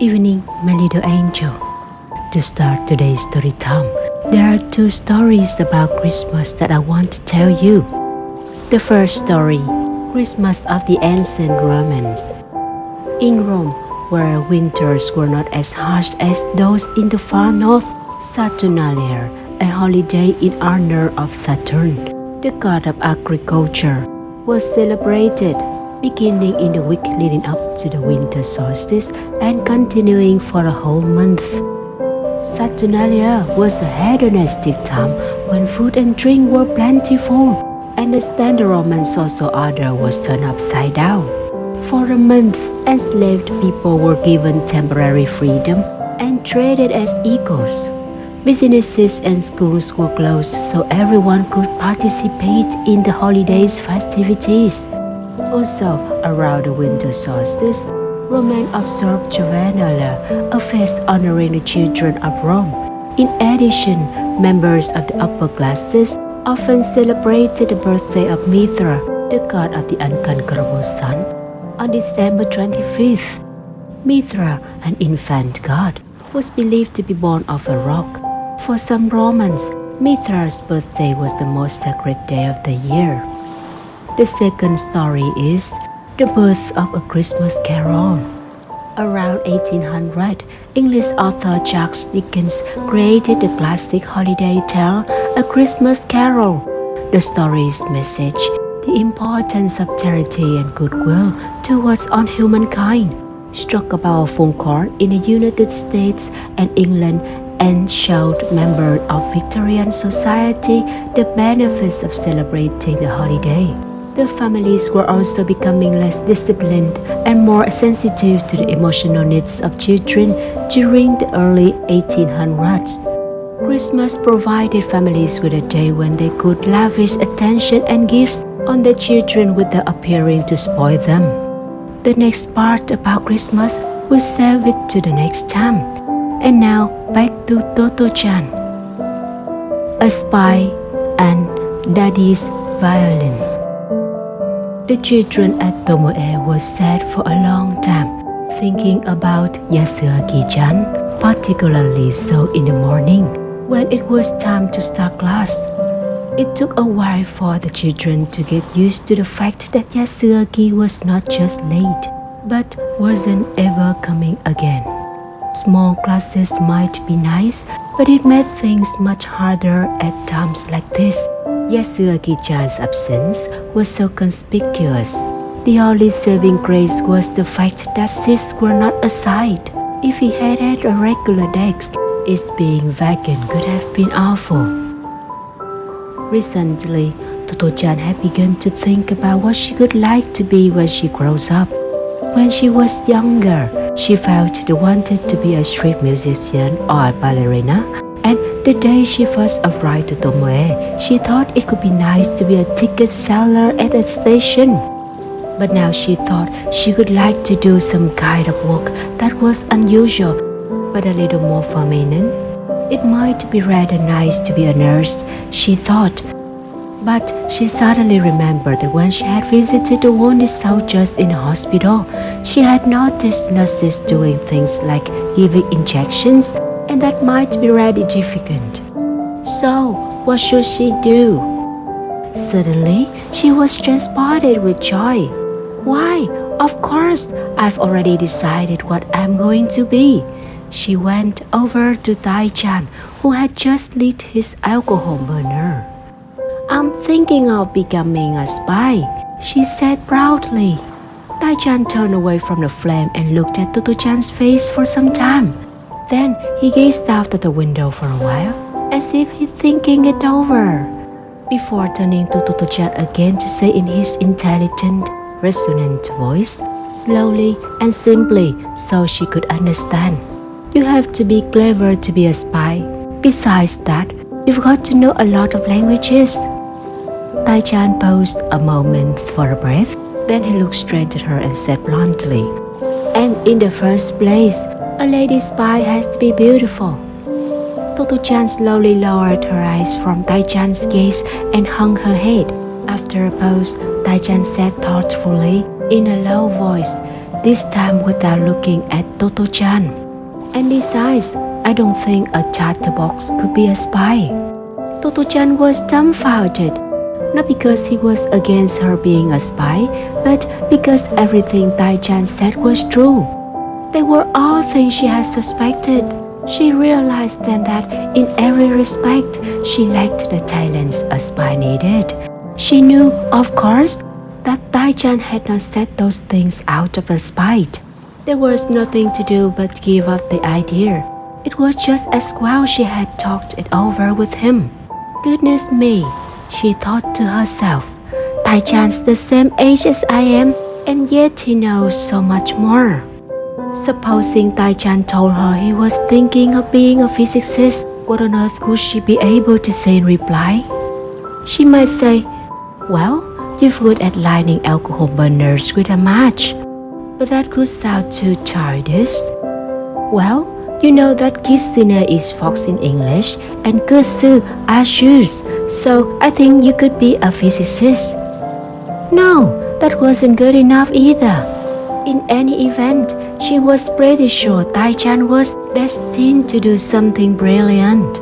Evening, my little angel. To start today's story time, there are two stories about Christmas that I want to tell you. The first story, Christmas of the ancient Romans. In Rome, where winters were not as harsh as those in the far north, Saturnalia, a holiday in honor of Saturn, the god of agriculture, was celebrated, beginning in the week leading up to the winter solstice and continuing for a whole month. Saturnalia was a hedonistic time when food and drink were plentiful, and the standard Roman social order was turned upside down. For a month, enslaved people were given temporary freedom and traded as equals. Businesses and schools were closed so everyone could participate in the holiday's festivities. Also, around the winter solstice, Romans observed Januaryrange, a feast honoring the children of Rome. In addition, members of the upper classes often celebrated the birthday of Mithra, the god of the unconquerable sun, on December 25th. Mithra, an infant god, was believed to be born of a rock. For some Romans, Mithra's birthday was the most sacred day of the year. The second story is the birth of a Christmas carol. Around 1800, English author Charles Dickens created the classic holiday tale, A Christmas Carol. The story's message, the importance of charity and goodwill towards all humankind, struck a powerful chord in the United States and England and showed members of Victorian society the benefits of celebrating the holiday. The families were also becoming less disciplined and more sensitive to the emotional needs of children during the early 1800s. Christmas provided families with a day when they could lavish attention and gifts on their children without appearing to spoil them. The next part about Christmas, we'll save it to the next time. And now, back to Totto-chan. A Spy and Daddy's Violin. The children at Tomoe were sad for a long time, thinking about Yasuaki-chan, particularly so in the morning, when it was time to start class. It took a while for the children to get used to the fact that Yasuaki was not just late, but wasn't ever coming again. Small classes might be nice, but it made things much harder at times like this. Yasuaki-chan's absence was so conspicuous. The only saving grace was the fact that seats were not assigned. If he had had a regular desk, its being vacant could have been awful. Recently, Tottochan had begun to think about what she would like to be when she grows up. When she was younger, she felt she wanted to be a street musician or a ballerina, and the day she first arrived at Tomoe, she thought it could be nice to be a ticket seller at a station. But now she thought she would like to do some kind of work that was unusual, but a little more feminine. It might be rather nice to be a nurse, she thought. But she suddenly remembered that when she had visited the wounded soldiers in the hospital, she had noticed nurses doing things like giving injections, and that might be rather difficult. So, what should she do? Suddenly, she was transported with joy. Why, of course, I've already decided what I'm going to be. She went over to Tai-chan, who had just lit his alcohol burner. I'm thinking of becoming a spy, she said proudly. Tai-chan turned away from the flame and looked at Totto-chan's face for some time. Then he gazed out of the window for a while, as if he thinking it over, before turning to Totto-chan again to say in his intelligent, resonant voice, slowly and simply so she could understand. You have to be clever to be a spy. Besides that, you've got to know a lot of languages. Tai-chan paused a moment for a breath, then he looked straight at her and said bluntly, And in the first place, a lady spy has to be beautiful. Totto-chan slowly lowered her eyes from Tai-chan's gaze and hung her head. After a pause, Tai-chan said thoughtfully, in a low voice, this time without looking at Totto-chan. And besides, I don't think a chatterbox could be a spy. Totto-chan was dumbfounded, not because he was against her being a spy, but because everything Tai-chan said was true. They were all things she had suspected. She realized then that in every respect, she lacked the talents a spy needed. She knew, of course, that Tai-chan had not said those things out of spite. There was nothing to do but give up the idea. It was just as well she had talked it over with him. Goodness me, she thought to herself. Tai-chan's the same age as I am, and yet he knows so much more. Supposing Tai-chan told her he was thinking of being a physicist, what on earth could she be able to say in reply? She might say, well, you're good at lighting alcohol burners with a match. But that could sound too childish. Well, you know that Kitsune is fox in English and kutsu are shoes, so I think you could be a physicist. No, that wasn't good enough either. In any event, she was pretty sure Tai-chan was destined to do something brilliant.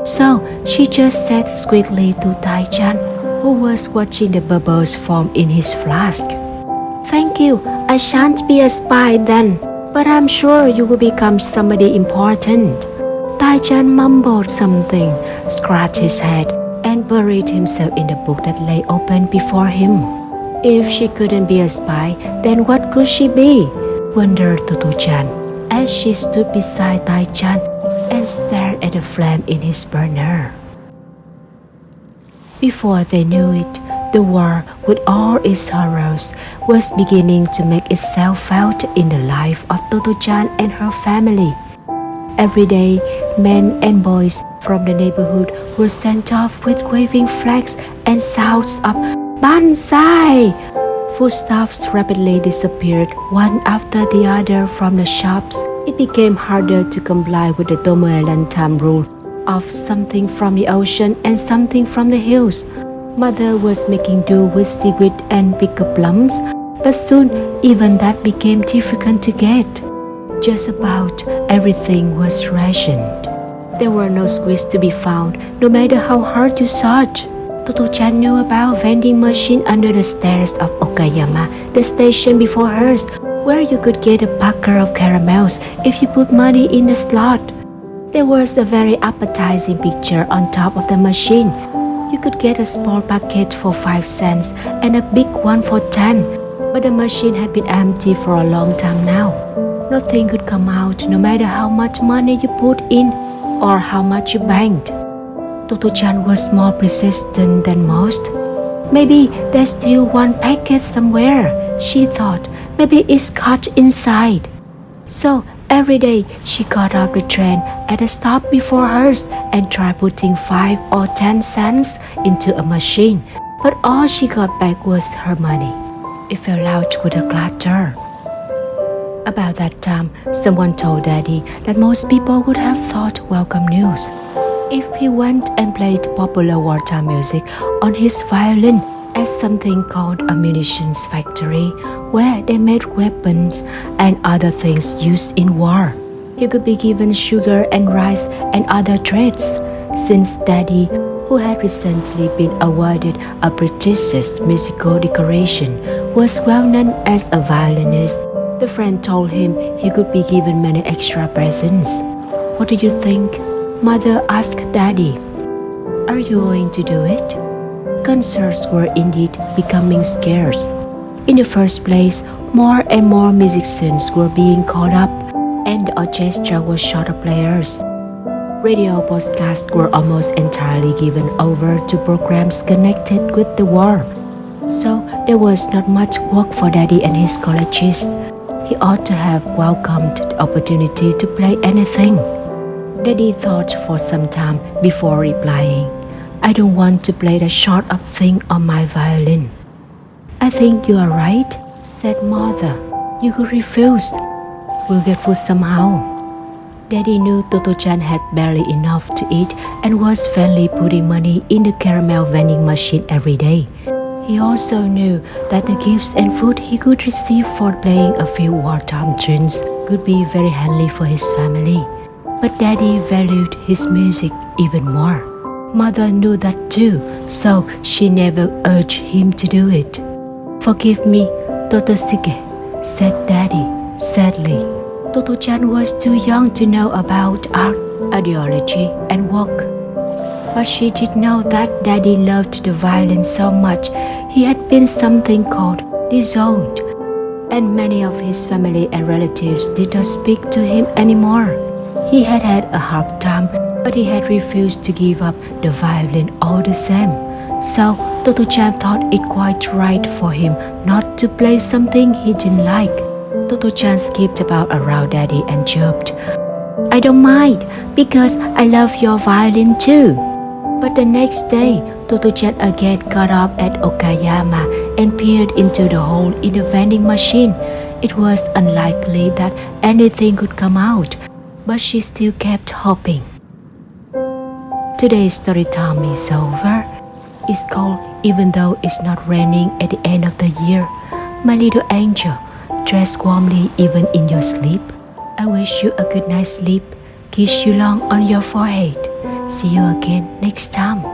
So she just said squeakily to Tai-chan, who was watching the bubbles form in his flask. Thank you, I shan't be a spy then, but I'm sure you will become somebody important. Tai-chan mumbled something, scratched his head, and buried himself in the book that lay open before him. If she couldn't be a spy, then what could she be? Wondered Totto-chan as she stood beside Tai-chan and stared at the flame in his burner. Before they knew it, the war, with all its horrors, was beginning to make itself felt in the life of Totto-chan and her family. Every day, men and boys from the neighborhood were sent off with waving flags and shouts of "Banzai!" Foodstuffs rapidly disappeared one after the other from the shops. It became harder to comply with the Tomoelan time rule of something from the ocean and something from the hills. Mother was making do with seaweed and pickled plums, but soon even that became difficult to get. Just about everything was rationed. There were no squeaks to be found, no matter how hard you searched. Totto-chan knew about vending machine under the stairs of Okayama, the station before hers, where you could get a packet of caramels if you put money in the slot. There was a very appetizing picture on top of the machine. You could get a small packet for 5 cents and a big one for 10, but the machine had been empty for a long time now. Nothing could come out no matter how much money you put in or how much you banked. Totto-chan was more persistent than most. Maybe there's still one packet somewhere, she thought. Maybe it's caught inside. So every day she got off the train at a stop before hers and tried putting 5 or 10 cents into a machine, but all she got back was her money. It fell out with a clatter. About that time, someone told Daddy that most people would have thought welcome news if he went and played popular wartime music on his violin at something called a munitions factory, where they made weapons and other things used in war. He could be given sugar and rice and other treats, since Daddy, who had recently been awarded a prestigious musical decoration, was well known as a violinist. The friend told him he could be given many extra presents. What do you think? Mother asked Daddy. Are you going to do it? Concerts were indeed becoming scarce. In the first place, more and more musicians were being called up, and the orchestra was short of players. Radio broadcasts were almost entirely given over to programs connected with the war. So there was not much work for Daddy and his colleagues. He ought to have welcomed the opportunity to play anything. Daddy thought for some time before replying. I don't want to play that sort of thing on my violin. I think you are right, said Mother. You could refuse. We'll get food somehow. Daddy knew Totto-chan had barely enough to eat and was fairly putting money in the caramel vending machine every day. He also knew that the gifts and food he could receive for playing a few wartime tunes could be very handy for his family. But Daddy valued his music even more. Mother knew that too, so she never urged him to do it. "Forgive me, Totosuke," said Daddy sadly. Totto-chan was too young to know about art, ideology, and work. But she did know that Daddy loved the violin so much he had been something called disowned, and many of his family and relatives did not speak to him anymore. He had had a hard time, but he had refused to give up the violin all the same. So Totto-chan thought it quite right for him not to play something he didn't like. Totto-chan skipped about around Daddy and chirped, "I don't mind, because I love your violin too." But the next day, Totto-chan again got up at Okayama and peered into the hole in the vending machine. It was unlikely that anything could come out, but she still kept hoping. Today's story time is over. It's cold even though it's not raining at the end of the year. My little angel, dress warmly even in your sleep. I wish you a good night's sleep. Kiss you long on your forehead. See you again next time.